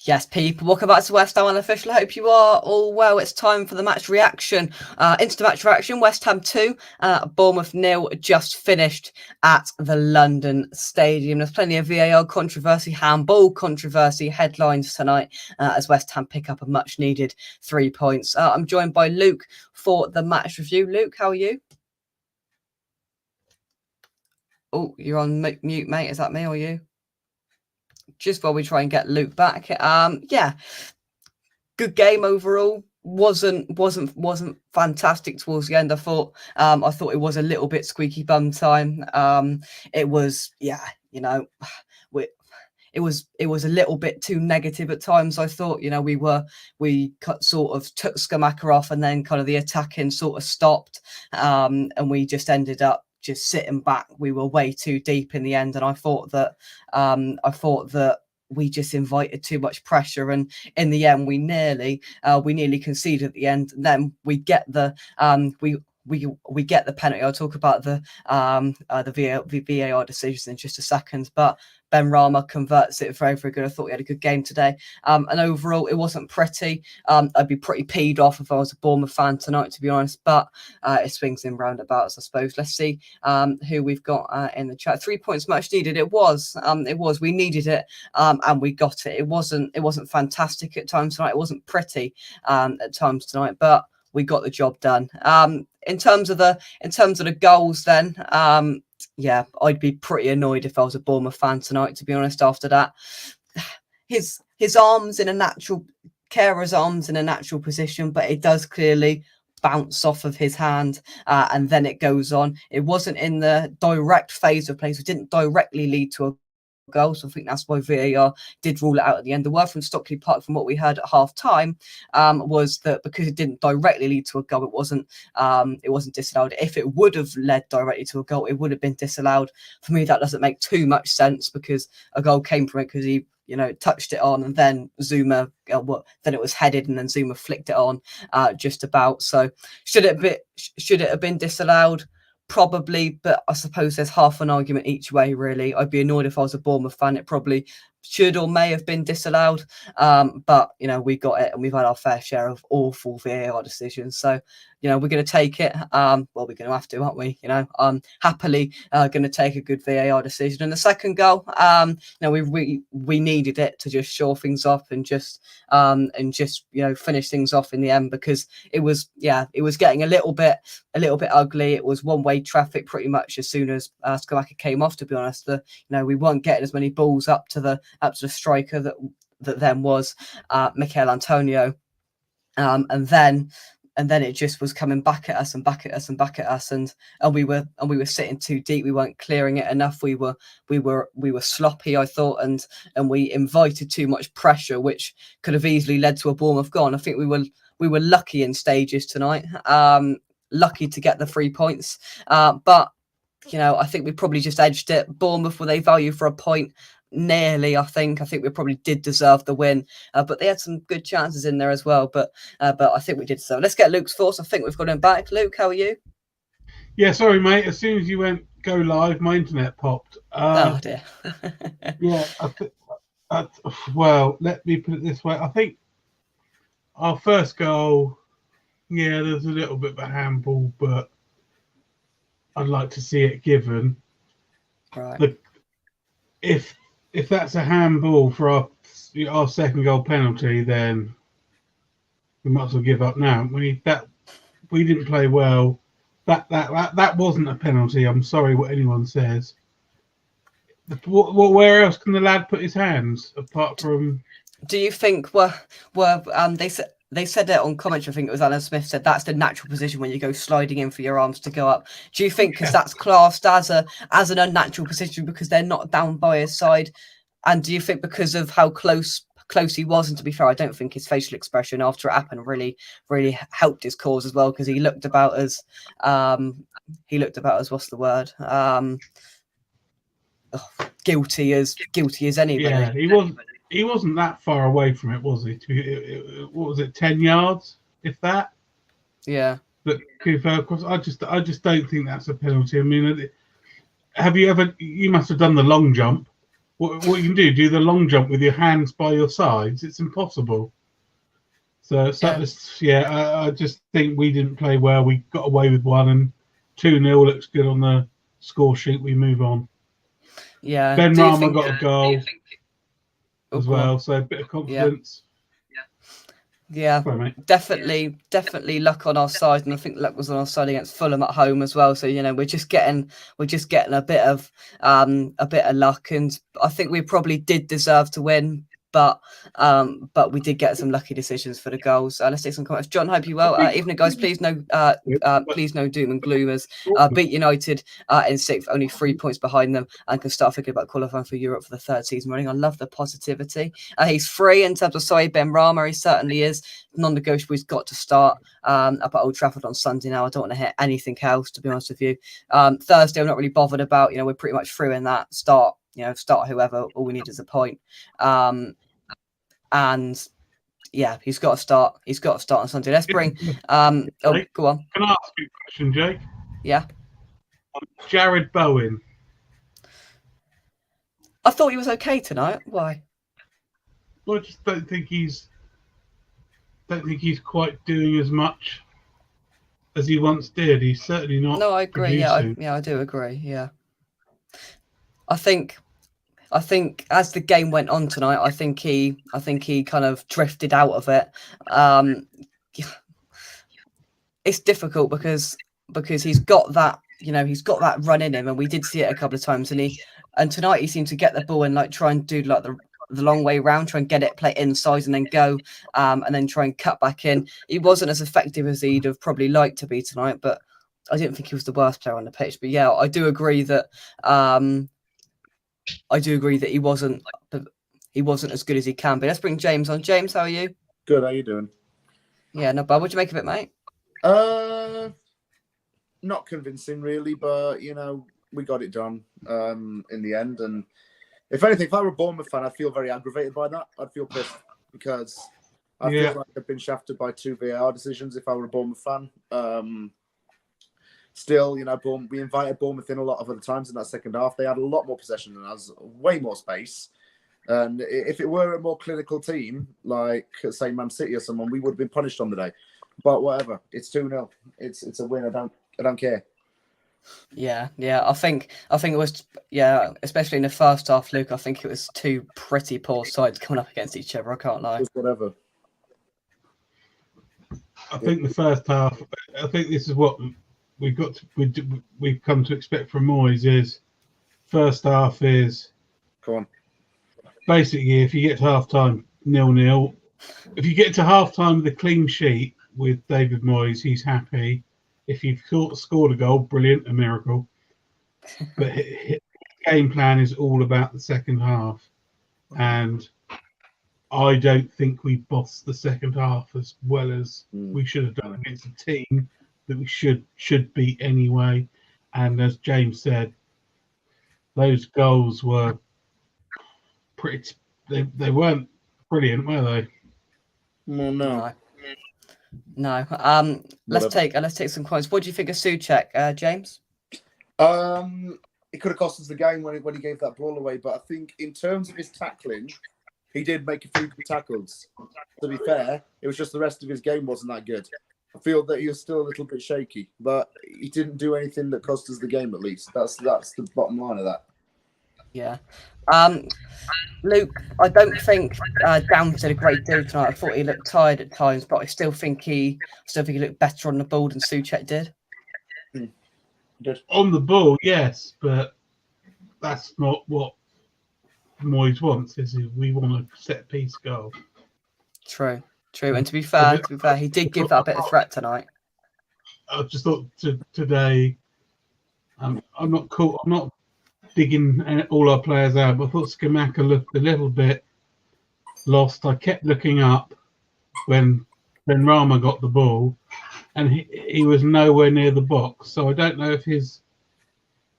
Yes, people, welcome back to West Ham Unofficial. I hope you are all well. It's time for the match reaction. Instant match reaction, West Ham 2, Bournemouth 0, just finished at the London Stadium. There's plenty of VAR controversy, handball controversy, headlines tonight as West Ham pick up a much-needed 3 points. I'm joined by Luke for the match review. Luke, how are you? Oh, you're on mute, mate. Is that me or you? Just while we try and get Luke back. Yeah, good game overall. Wasn't fantastic towards the end. I thought it was a little bit squeaky bum time. It was, yeah, you know, it was a little bit too negative at times. I thought, we sort of took Skamaka off, and then kind of the attacking sort of stopped, and we just ended up just sitting back. We were way too deep in the end, and I thought that we just invited too much pressure, and in the end we nearly conceded at the end. And then we get the we get the penalty. I'll talk about the VAR decisions in just a second, but Ben Rama converts it very, very good. I thought he had a good game today. And overall, it wasn't pretty. I'd be pretty peed off if I was a Bournemouth fan tonight, to be honest, but it swings in roundabouts, I suppose. Let's see who we've got in the chat. 3 points much needed. It was. We needed it, and we got it. It wasn't fantastic at times tonight. It wasn't pretty at times tonight, but we got the job done. In terms of the goals, then, yeah, I'd be pretty annoyed if I was a Bournemouth fan tonight, to be honest. After that, his arms in a natural, Carer's arms in a natural position, but it does clearly bounce off of his hand, and then it goes on. It wasn't in the direct phase of play, so it didn't directly lead to a goal. So I think that's why VAR did rule it out at the end. The word from Stockley Park, from what we heard at half time, was that because it didn't directly lead to a goal, it wasn't disallowed. If it would have led directly to a goal, it would have been disallowed. For me, that doesn't make too much sense, because a goal came from it because he touched it on, and then Zuma, then it was headed, and then Zuma flicked it on just about. So should it have been disallowed? Probably, but I suppose there's half an argument each way, really. I'd be annoyed if I was a Bournemouth fan. It probably should or may have been disallowed, but we got it, and we've had our fair share of awful VAR decisions. So we're going to take it. Well, we're going to have to, aren't we? Happily going to take a good VAR decision. And the second goal, we needed it to just shore things up and just finish things off in the end, because it was getting a little bit ugly. It was one-way traffic pretty much as soon as Skamaka came off, to be honest. We weren't getting as many balls up to the striker that then was Mikel Antonio, and then it just was coming back at us and back at us and back at us, and we were sitting too deep. We weren't clearing it enough. We were sloppy, I thought, and we invited too much pressure, which could have easily led to a Bournemouth goal. I think we were lucky in stages tonight, lucky to get the 3 points, but I think we probably just edged it. Bournemouth, were they value for a point? Nearly, I think we probably did deserve the win, but they had some good chances in there as well. But I think we did so. Let's get Luke's thoughts. I think we've got him back. Luke, how are you? Yeah, sorry, mate. As soon as you went go live, my internet popped. Oh dear. Yeah. Well, let me put it this way. I think our first goal, yeah, there's a little bit of a handball, but I'd like to see it given. Right. If that's a handball for our second goal penalty, then we might as well give up now. We didn't play well. That wasn't a penalty. I'm sorry what anyone says. Where else can the lad put his hands apart from? Do you think they said it on commentary? I think it was Alan Smith said that's the natural position when you go sliding in for your arms to go up. Do you think because that's classed as an unnatural position because they're not down by his side? And do you think because of how close he was? And to be fair, I don't think his facial expression after it happened really helped his cause as well, because he looked about as what's the word? Guilty as anybody. Yeah, he wasn't that far away from it, was he? What was it, 10 yards, if that? Yeah. But of course, I just don't think that's a penalty. I mean, you must have done the long jump what you can do the long jump with your hands by your sides. It's impossible. So I just think we didn't play well. We got away with one, and 2-0 looks good on the score sheet. We move on. Yeah. Ben Do you Rama think got a goal as go on. well, so a bit of confidence. Yeah, Sorry, mate. definitely luck on our side, and I think luck was on our side against Fulham at home as well. So we're just getting a bit of luck, and I think we probably did deserve to win, but we did get some lucky decisions for the goals. Let's take some comments. John, hope you well. Evening, guys. Please no doom and gloom as beat United in 6th, only 3 points behind them, and can start thinking about qualifying for Europe for the 3rd season running. I love the positivity. He's free in terms of Ben Rama. He certainly is non-negotiable. He's got to start up at Old Trafford on Sunday. Now I don't want to hear anything else, to be honest with you. Thursday I'm not really bothered about. We're pretty much through in that. Start whoever. All we need is a point. And yeah, he's got to start. He's got to start on Sunday. Let's bring. Go on. Can I ask you a question, Jake? Yeah. Jared Bowen. I thought he was okay tonight. Why? Well, I just don't think he's quite doing as much as he once did. He's certainly not. No, I agree. Producing. I do agree. Yeah. I think as the game went on tonight, I think he kind of drifted out of it. It's difficult because he's got that, he's got that run in him, and we did see it a couple of times. And tonight he seemed to get the ball and try and do the long way round, try and get it, play inside, and then go, and then try and cut back in. He wasn't as effective as he'd have probably liked to be tonight, but I didn't think he was the worst player on the pitch. But yeah, I do agree that he wasn't as good as he can be. Let's bring James on. James, how are you? Good. How you doing? Yeah, not bad. What'd you make of it, mate? Not convincing, really, but we got it done in the end. And if anything, if I were a Bournemouth fan, I'd feel very aggravated by that. I'd feel pissed because I feel like I've been shafted by 2 VAR decisions. If I were a Bournemouth fan, still, we invited Bournemouth in a lot of other times in that second half. They had a lot more possession than us, way more space. And if it were a more clinical team, like say Man City or someone, we would have been punished on the day. But whatever, it's 2-0. It's a win. I don't care. Yeah. I think it was, especially in the first half, Luke. I think it was 2 pretty poor sides coming up against each other. I can't lie. Just whatever. I think the first half. I think this is what we've come to expect from Moyes. Is first half is. Come on. Basically, if you get to half time 0-0, if you get to half time with a clean sheet with David Moyes, he's happy. If you've scored a goal, brilliant, a miracle. But his game plan is all about the second half, and I don't think we bossed the second half as well as we should have done against a team that we should beat anyway. And as James said, those goals were pretty. They weren't brilliant, were they? Well, no. Let's take some comments. What do you think of Souček, James? It could have cost us the game when he gave that ball away, but I think in terms of his tackling, he did make a few good tackles. To be fair, it was just the rest of his game wasn't that good. I feel that he was still a little bit shaky, but he didn't do anything that cost us the game. At least that's the bottom line of that. Yeah. Luke, I don't think Downs did a great deal tonight. I thought he looked tired at times, but I still think he looked better on the ball than Souček did. On the ball, yes, but that's not what Moyes wants. We want a set piece goal. True. And to be fair, he did give that a bit of threat tonight. I just thought today, I'm not digging all our players out, but I thought Skamaka looked a little bit lost. I kept looking up when Rama got the ball, and he was nowhere near the box. So I don't know if his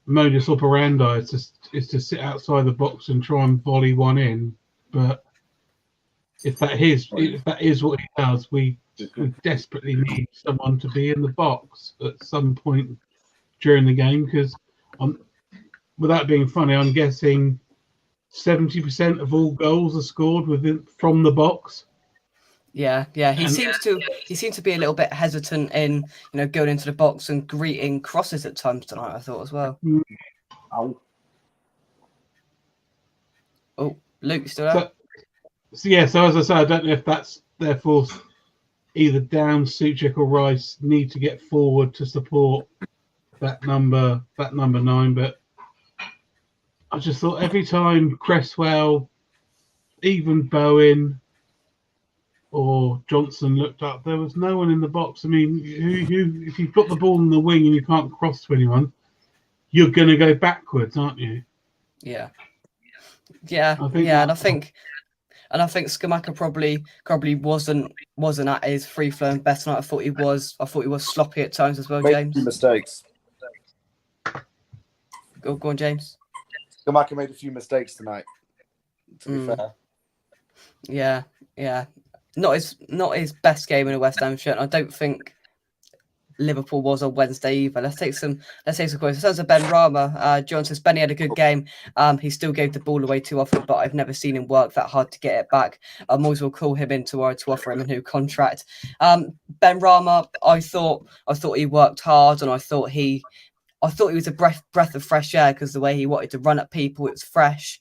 modus operandi is to sit outside the box and try and volley one in. But if that is what he does, we desperately need someone to be in the box at some point during the game, because without being funny, I'm guessing 70% of all goals are scored from the box. Yeah. He seems to be a little bit hesitant in going into the box and greeting crosses at times tonight, I thought as well. Ow. Oh, Luke, still there? So as I say, I don't know if that's therefore either Downs, Souček or Rice need to get forward to support that number 9, but I just thought every time Cresswell, even Bowen or Johnson looked up, there was no one in the box. I mean, who if you've got the ball in the wing and you can't cross to anyone, you're going to go backwards, aren't you? Yeah. And I think Skamaka probably wasn't at his free flowing best tonight. I thought he was sloppy at times as well, James. Made mistakes. Go on, James. Skamaka made a few mistakes tonight, to be fair. Yeah. Not his best game in a West Ham shirt. I don't think Liverpool was on Wednesday either. Let's take some questions. In terms of Ben Rama, John says Benny had a good game. He still gave the ball away too often, but I've never seen him work that hard to get it back. Always will call him in tomorrow to offer him a new contract. Ben Rama, I thought he worked hard, and I thought he was a breath of fresh air because the way he wanted to run at people, it was fresh.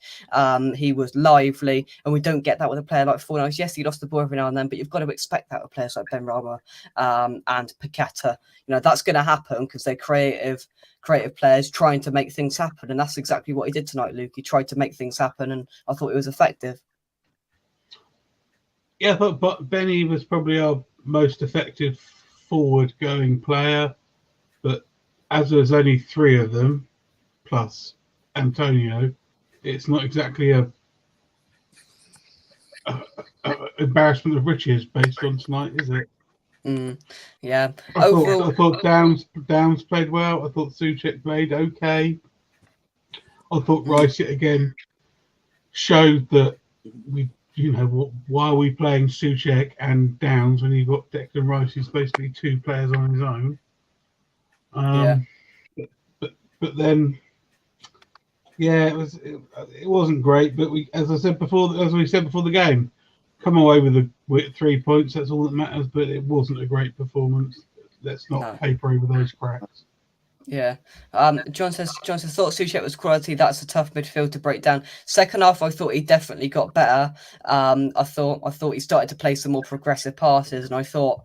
He was lively, and we don't get that with a player like Fornals. Yes, he lost the ball every now and then, but you've got to expect that with players like Ben Rama and Paqueta. That's going to happen because they're creative players trying to make things happen, and that's exactly what he did tonight, Luke. He tried to make things happen, and I thought it was effective. Yeah, I thought Benny was probably our most effective forward-going player, but as there's only 3 of them, plus Antonio, it's not exactly a embarrassment of riches based on tonight, is it? Yeah. I thought Downs played well. I thought Souček played okay. I thought Rice yet again showed that why are we playing Souček and Downs when you've got Declan Rice, who's basically 2 players on his own. But then, it wasn't great. But as we said before the game, come away with 3 points. That's all that matters. But it wasn't a great performance. Let's not paper over those cracks. Yeah. John says thought Souček was quality. That's a tough midfield to break down. Second half, I thought he definitely got better. I thought he started to play some more progressive passes, and I thought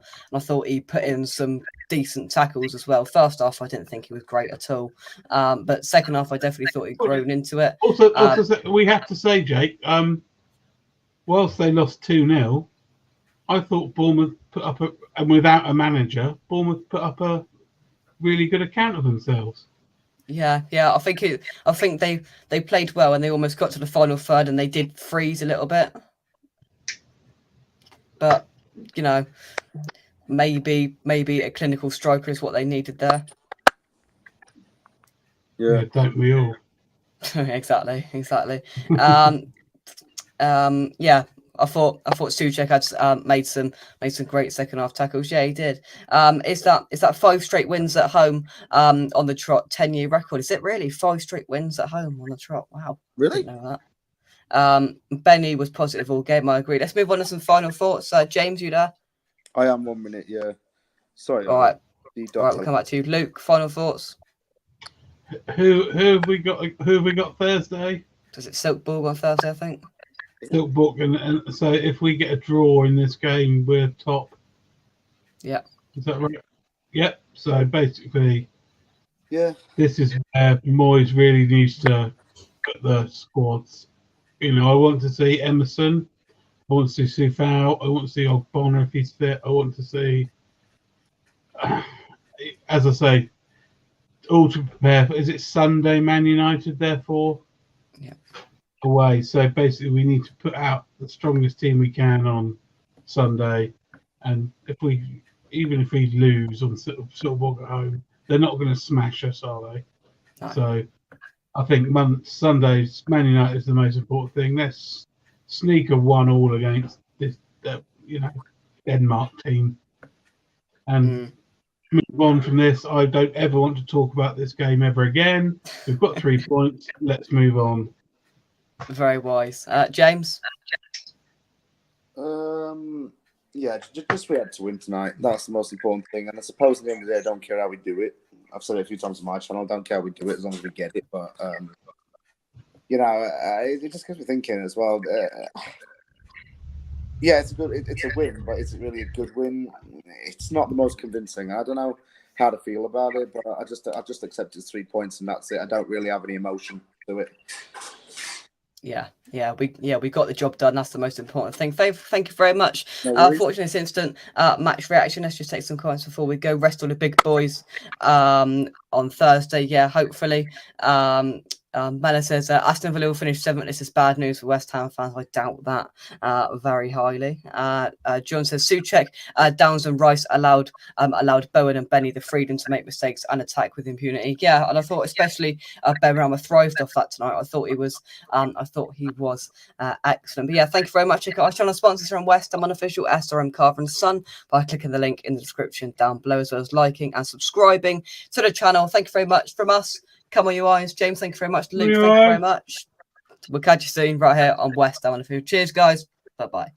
he put in some decent tackles as well. First half, I didn't think he was great at all. But second half, I definitely thought he'd grown into it. Also, we have to say, Jake, whilst they lost 2-0, I thought Bournemouth put up and without a manager, Bournemouth put up a really good account of themselves. Yeah. I think they played well, and they almost got to the final third, and they did freeze a little bit. But maybe a clinical striker is what they needed there. Yeah, don't we all? Exactly. I thought Souček had made some great second half tackles. Yeah, he did. Is that 5 straight wins at home on the trot, 10-year record? Is it really 5 straight wins at home on the trot? Wow, really? Didn't know that. Benny was positive all game. I agree. Let's move on to some final thoughts. James, you there? I am 1 minute. Yeah. Sorry. All right. We'll come back to you, Luke. Final thoughts. Who have we got? Who have we got Thursday? Does it Silk Ball on Thursday? I think. Silk Book, and so if we get a draw in this game, we're top. Yeah. Is that right? Yep. So basically, this is where Moyes really needs to put the squads. I want to see Emerson. I want to see Sufal. I want to see Ogbonna if he's fit. I want to see, as I say, all to prepare. Is it Sunday, Man United, therefore? Yeah. Away. So basically, we need to put out the strongest team we can on Sunday. And even if we lose on Silverborg at home, they're not going to smash us, are they? No. So I think Sunday's Man United is the most important thing. Let's sneak a 1-1 against this, Denmark team, and move on from this. I don't ever want to talk about this game ever again. We've got 3 points. Let's move on. Very wise. James? Yeah, just we had to win tonight. That's the most important thing. And I suppose at the end of the day, I don't care how we do it. I've said it a few times on my channel. I don't care how we do it as long as we get it. But you know, it just gets me thinking as well. Yeah, it's a win, but is it really a good win? It's not the most convincing. I don't know how to feel about it, but I just accept it's 3 points and that's it. I don't really have any emotion to it. We got the job done. That's the most important thing. Thank you very much. No Fortunately, this instant match reaction. Let's just take some comments before we go. Rest all the big boys on Thursday. Yeah, hopefully. Mela says Aston Villa will finish 7th. This is bad news for West Ham fans. I doubt that very highly. John says Souček, Downs and Rice allowed Bowen and Benny the freedom to make mistakes and attack with impunity. Yeah, and I thought especially Ben Rama thrived off that tonight. I thought he was excellent. But yeah, thank you very much. Our channel sponsors are on West Ham unofficial SRM Carver and Son by clicking the link in the description down below, as well as liking and subscribing to the channel. Thank you very much from us. Come on, you eyes. James, thank you very much. Luke, thank you very much. We'll catch you soon right here on West Ham unofficial. Cheers, guys. Bye-bye.